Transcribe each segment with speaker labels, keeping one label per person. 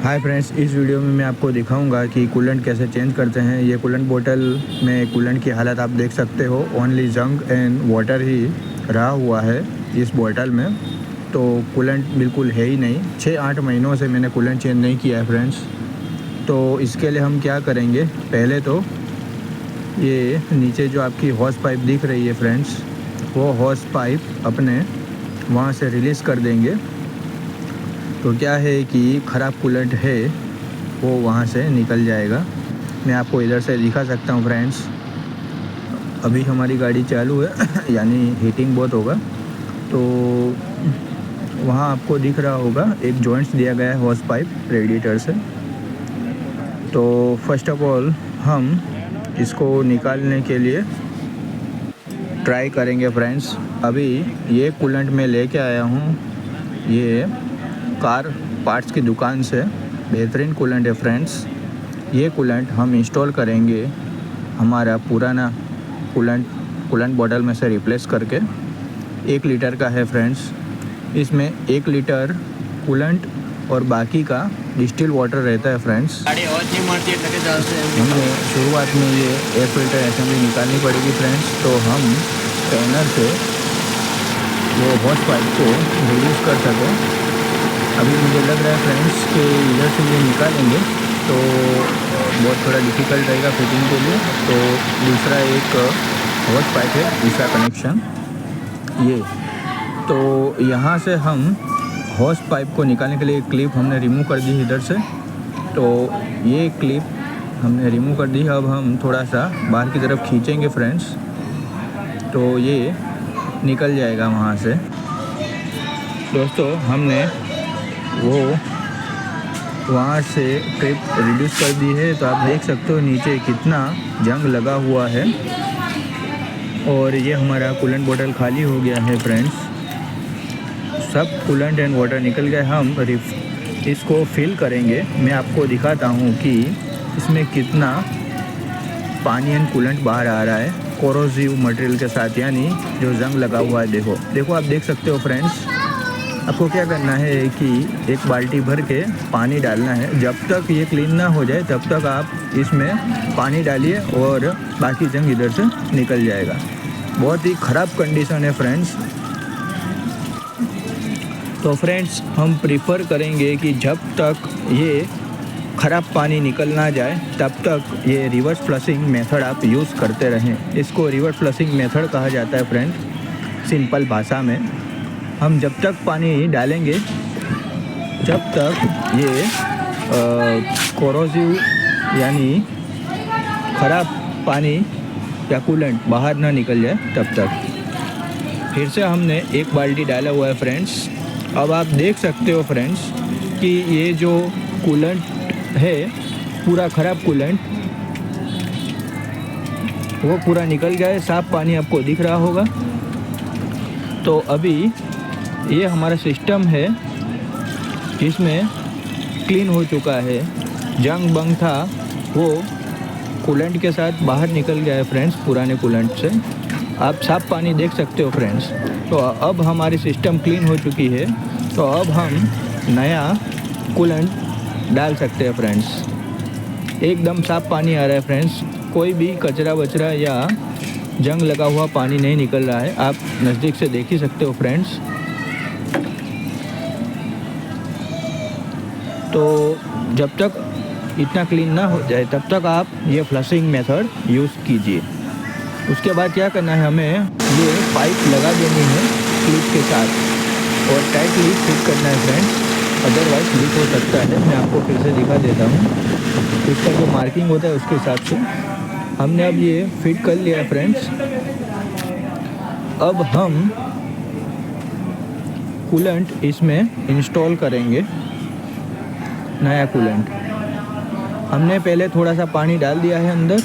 Speaker 1: Hi friends, इस video में मैं आपको दिखाऊंगा कि कूलेंट कैसे चेंज करते हैं। ये कूलेंट बोतल में कूलेंट की हालत आप देख सकते हो, ओनली जंग एंड वाटर ही रहा हुआ है इस बोतल में। तो कूलेंट बिल्कुल है ही नहीं। 6-8 महीनों से मैंने कूलेंट चेंज नहीं किया है फ्रेंड्स। तो इसके लिए हम क्या करेंगे, पहले तो ये नीचे जो आपकी हॉस पाइप दिख रही है फ्रेंड्स, वो हॉस पाइप अपने वहाँ से रिलीज़ कर देंगे। तो क्या है कि ख़राब कूलेंट है वो वहाँ से निकल जाएगा। मैं आपको इधर से दिखा सकता हूँ फ्रेंड्स। अभी हमारी गाड़ी चालू है यानी हीटिंग बहुत होगा। तो वहाँ आपको दिख रहा होगा एक जॉइंट्स दिया गया है हॉस पाइप रेडिएटर से। तो फर्स्ट ऑफ ऑल हम इसको निकालने के लिए ट्राई करेंगे फ्रेंड्स। अभी ये कूलेंट मैं लेके आया हूँ, ये कार पार्ट्स की दुकान से। बेहतरीन कूलेंट है फ्रेंड्स। ये कूलेंट हम इंस्टॉल करेंगे हमारा पुराना कूलेंट बॉटल में से रिप्लेस करके। 1 लीटर का है फ्रेंड्स। इसमें 1 लीटर कूलेंट और बाकी का डिस्टिल वाटर रहता है फ्रेंड्स। हमें शुरुआत में ये एयर फिल्टर असेंबली निकालनी पड़ेगी फ्रेंड्स। तो हम स्पैनर से वो हॉस पाइप को रिलीज़ कर सकें। अभी मुझे लग रहा है फ्रेंड्स कि इधर से ये निकालेंगे तो बहुत थोड़ा डिफ़िकल्ट रहेगा फिटिंग के लिए। तो दूसरा एक हॉस पाइप है, दूसरा कनेक्शन ये। तो यहाँ से हम हॉस पाइप को निकालने के लिए एक क्लिप हमने रिमूव कर दी इधर से। तो ये क्लिप हमने रिमूव कर दी। अब हम थोड़ा सा बाहर की तरफ खींचेंगे फ्रेंड्स, तो ये निकल जाएगा वहाँ से। दोस्तों, हमने वो वहाँ से क्लिप रिड्यूस कर दी है। तो आप देख सकते हो नीचे कितना जंग लगा हुआ है। और ये हमारा कूलेंट बोतल खाली हो गया है फ्रेंड्स। सब कूलेंट एंड वाटर निकल गए। हम इसको फिल करेंगे। मैं आपको दिखाता हूँ कि इसमें कितना पानी एंड कूलेंट बाहर आ रहा है कोरोसिव मटेरियल के साथ, यानी जो जंग लगा हुआ है। देखो आप देख सकते हो फ्रेंड्स। आपको क्या करना है कि एक बाल्टी भर के पानी डालना है। जब तक ये क्लीन ना हो जाए तब तक आप इसमें पानी डालिए और बाकी जंग इधर से निकल जाएगा। बहुत ही ख़राब कंडीशन है फ्रेंड्स। तो फ्रेंड्स, हम प्रीफर करेंगे कि जब तक ये ख़राब पानी निकल ना जाए तब तक ये रिवर्स फ्लशिंग मेथड आप यूज़ करते रहें। इसको रिवर्स फ्लशिंग मेथड कहा जाता है फ्रेंड्स सिंपल भाषा में। हम जब तक पानी डालेंगे जब तक ये कोरोसिव यानी ख़राब पानी या कूलेंट बाहर ना निकल जाए तब तक। फिर से हमने एक बाल्टी डाला हुआ है फ्रेंड्स। अब आप देख सकते हो फ्रेंड्स कि ये जो कूलेंट है पूरा ख़राब कूलेंट वो पूरा निकल गया है। साफ़ पानी आपको दिख रहा होगा। तो अभी ये हमारा सिस्टम है जिसमें क्लीन हो चुका है। जंग बंग था वो कूलेंट के साथ बाहर निकल गया है फ्रेंड्स, पुराने कूलेंट से। आप साफ़ पानी देख सकते हो फ्रेंड्स। तो अब हमारी सिस्टम क्लीन हो चुकी है। तो अब हम नया कूलेंट डाल सकते हैं फ्रेंड्स। एकदम साफ़ पानी आ रहा है फ्रेंड्स। कोई भी कचरा वचरा या जंग लगा हुआ पानी नहीं निकल रहा है। आप नज़दीक से देख ही सकते हो फ्रेंड्स। तो जब तक इतना क्लीन ना हो जाए तब तक आप ये फ्लशिंग मेथड यूज़ कीजिए। उसके बाद क्या करना है, हमें ये पाइप लगा देनी है क्लिप के साथ और टाइटली फिट करना है फ्रेंड्स, अदरवाइज लीक हो सकता है। मैं आपको फिर से दिखा देता हूँ। इसका जो मार्किंग होता है उसके हिसाब से हमने अब ये फिट कर लिया है फ्रेंड्स। अब हम कूलेंट इसमें इंस्टॉल करेंगे, नया कूलेंट। हमने पहले थोड़ा सा पानी डाल दिया है अंदर।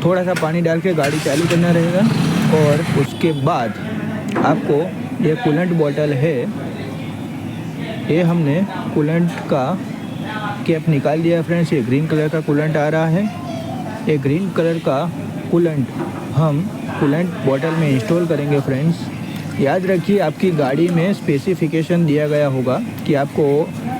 Speaker 1: थोड़ा सा पानी डाल के गाड़ी चालू करना रहेगा। और उसके बाद आपको ये कूलेंट बॉटल है, ये हमने कूलेंट का कैप निकाल दिया है फ्रेंड्स। ये ग्रीन कलर का कूलेंट आ रहा है। ये ग्रीन कलर का कूलेंट हम कूलेंट बॉटल में इंस्टॉल करेंगे फ्रेंड्स, याद रखिए आपकी गाड़ी में स्पेसिफिकेशन दिया गया होगा कि आपको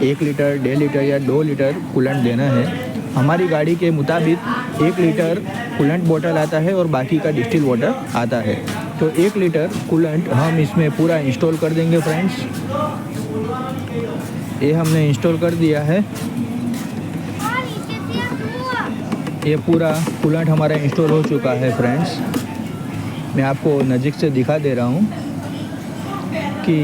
Speaker 1: 1 लीटर, 1.5 लीटर या 2 लीटर कूलेंट देना है। हमारी गाड़ी के मुताबिक 1 लीटर कूलेंट बॉटल आता है और बाकी का डिस्टिल वाटर आता है। तो 1 लीटर कूलेंट हम इसमें पूरा इंस्टॉल कर देंगे फ्रेंड्स। ये हमने इंस्टॉल कर दिया है। ये पूरा कूलेंट हमारा इंस्टॉल हो चुका है फ्रेंड्स। मैं आपको नज़दीक से दिखा दे रहा हूँ कि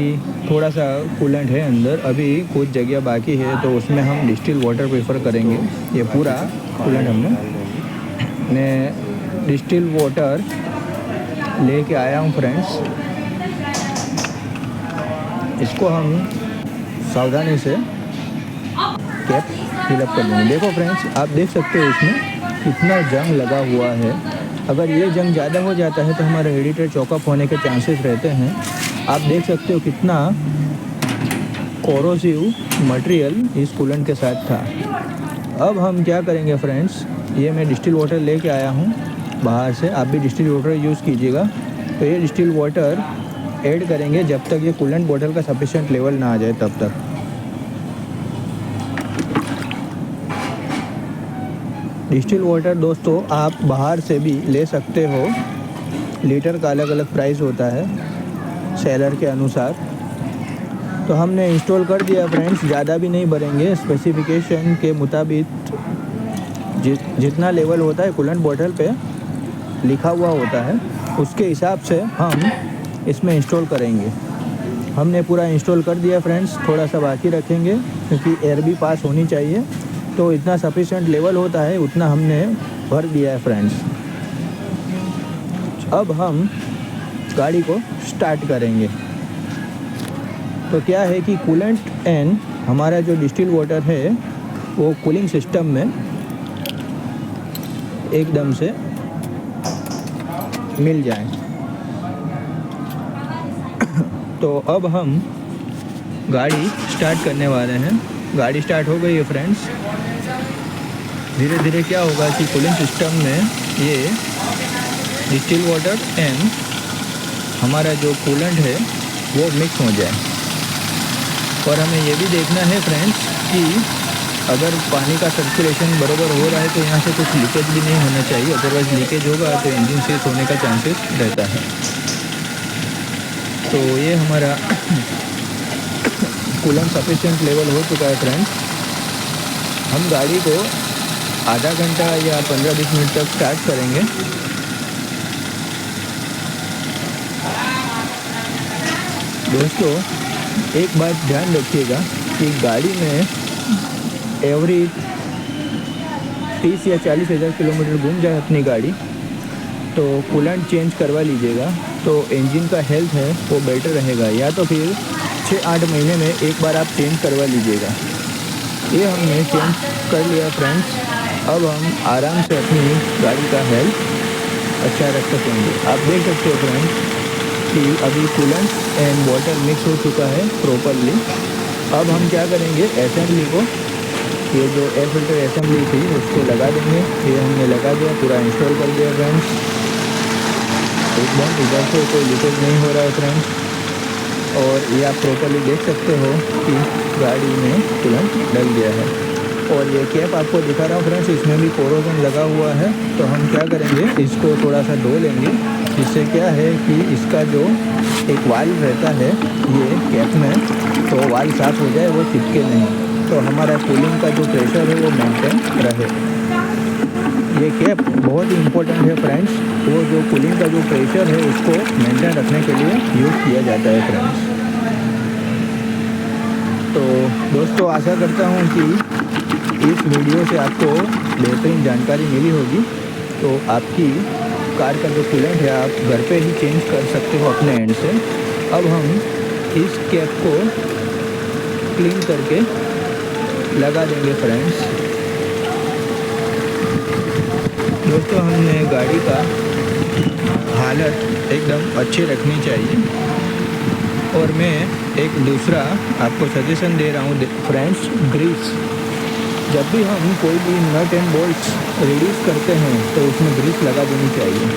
Speaker 1: थोड़ा सा कूलेंट है अंदर, अभी कुछ जगह बाकी है तो उसमें हम डिस्टिल वाटर प्रेफर करेंगे। ये पूरा कूलेंट मैं डिस्टिल वाटर लेके आया हूँ फ्रेंड्स। इसको हम सावधानी से कैप फिलअप कर देंगे। देखो फ्रेंड्स, आप देख सकते हो इसमें कितना जंग लगा हुआ है। अगर ये जंग ज़्यादा हो जाता है तो हमारा रेडिएटर चॉकअप होने के चांसेस रहते हैं। आप देख सकते हो कितना कोरोसिव मटेरियल इस कूलेंट के साथ था। अब हम क्या करेंगे फ्रेंड्स, ये मैं डिस्टिल वाटर लेके आया हूँ बाहर से, आप भी डिस्टिल वाटर यूज़ कीजिएगा। तो ये डिस्टिल वाटर ऐड करेंगे जब तक ये कूलेंट बॉटल का सफिशिएंट लेवल ना आ जाए तब तक। डिस्टिल वाटर दोस्तों आप बाहर से भी ले सकते हो, लीटर का अलग अलग प्राइस होता है सेलर के अनुसार। तो हमने इंस्टॉल कर दिया फ्रेंड्स, ज़्यादा भी नहीं भरेंगे, स्पेसिफिकेशन के मुताबिक जितना लेवल होता है कूलेंट बॉटल पे लिखा हुआ होता है उसके हिसाब से हम इसमें इंस्टॉल करेंगे। हमने पूरा इंस्टॉल कर दिया फ्रेंड्स, थोड़ा सा बाकी रखेंगे क्योंकि एयर भी पास होनी चाहिए। तो इतना सफिशिएंट लेवल होता है उतना हमने भर दिया है फ्रेंड्स। अब हम गाड़ी को स्टार्ट करेंगे। तो क्या है कि कूलेंट एंड हमारा जो डिस्टिल वाटर है वो कूलिंग सिस्टम में एकदम से मिल जाए। तो अब हम गाड़ी स्टार्ट करने वाले हैं। गाड़ी स्टार्ट हो गई है फ्रेंड्स। धीरे धीरे क्या होगा कि कूलिंग सिस्टम में ये डिस्टिल वाटर एंड हमारा जो कूलेंट है वो मिक्स हो जाए। और हमें ये भी देखना है फ्रेंड्स कि अगर पानी का सर्कुलेशन बराबर हो रहा है तो यहाँ से कुछ लीकेज भी नहीं होना चाहिए, अदरवाइज लीकेज होगा तो इंजन सीज होने का चांसेस रहता है। तो ये हमारा कूलेंट सफिशिएंट लेवल हो चुका है फ्रेंड्स। हम गाड़ी को आधा घंटा या 15-20 मिनट तक स्टार्ट करेंगे। दोस्तों एक बात ध्यान रखिएगा कि गाड़ी में एवरी 30 या 40 हज़ार किलोमीटर घूम जाए अपनी गाड़ी तो कूलेंट चेंज करवा लीजिएगा, तो इंजन का हेल्थ है वो बेटर रहेगा। या तो फिर 6-8 महीने में एक बार आप चेंज करवा लीजिएगा। ये हमने चेंज कर लिया फ्रेंड्स। अब हम आराम से अपनी गाड़ी का हेल्थ अच्छा रख सकेंगे। आप देख सकते हो फ्रेंड्स कि अभी कूलेंट एंड वाटर मिक्स हो चुका है प्रॉपरली। अब हम क्या करेंगे, असेंबली को, ये जो एयर फिल्टर असेंबली थी उसको लगा देंगे। ये हमने लगा दिया, पूरा इंस्टॉल कर दिया फ्रेंड्स। एकदम इधर से कोई लीकेज नहीं हो रहा है फ्रेंड्स। और ये आप प्रॉपरली देख सकते हो कि गाड़ी में कूलेंट डल गया है। और ये कैप आपको दिखा रहा हूँ फ्रेंड्स, इसमें भी कोरोजन लगा हुआ है। तो हम क्या करेंगे, इसको थोड़ा सा धो लेंगे। इससे क्या है कि इसका जो एक वाल्व रहता है ये कैप में, तो वाल्व साफ हो जाए, वो चिपके नहीं, तो हमारा कूलिंग का जो प्रेशर है वो मेंटेन रहे। ये कैप बहुत ही इम्पोर्टेंट है फ्रेंड्स। वो जो कूलिंग का जो प्रेशर है उसको मेंटेन रखने के लिए यूज़ किया जाता है फ्रेंड्स। तो दोस्तों आशा करता हूँ कि इस वीडियो से आपको बेहतरीन जानकारी मिली होगी। तो आपकी कार का जो कूलेंट है आप घर पे ही चेंज कर सकते हो अपने एंड से। अब हम इस कैप को क्लीन करके लगा देंगे फ्रेंड्स। दोस्तों हमने गाड़ी का हालत एकदम अच्छी रखनी चाहिए। और मैं एक दूसरा आपको सजेशन दे रहा हूँ फ्रेंड्स, ग्रीस। जब भी हम कोई भी नट एंड बोल्ट्स रिलीज़ करते हैं तो उसमें ग्रीस लगा देनी चाहिए।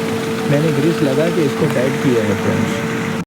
Speaker 1: मैंने ग्रीस लगा के इसको टाइट किया है फ्रेंड्स।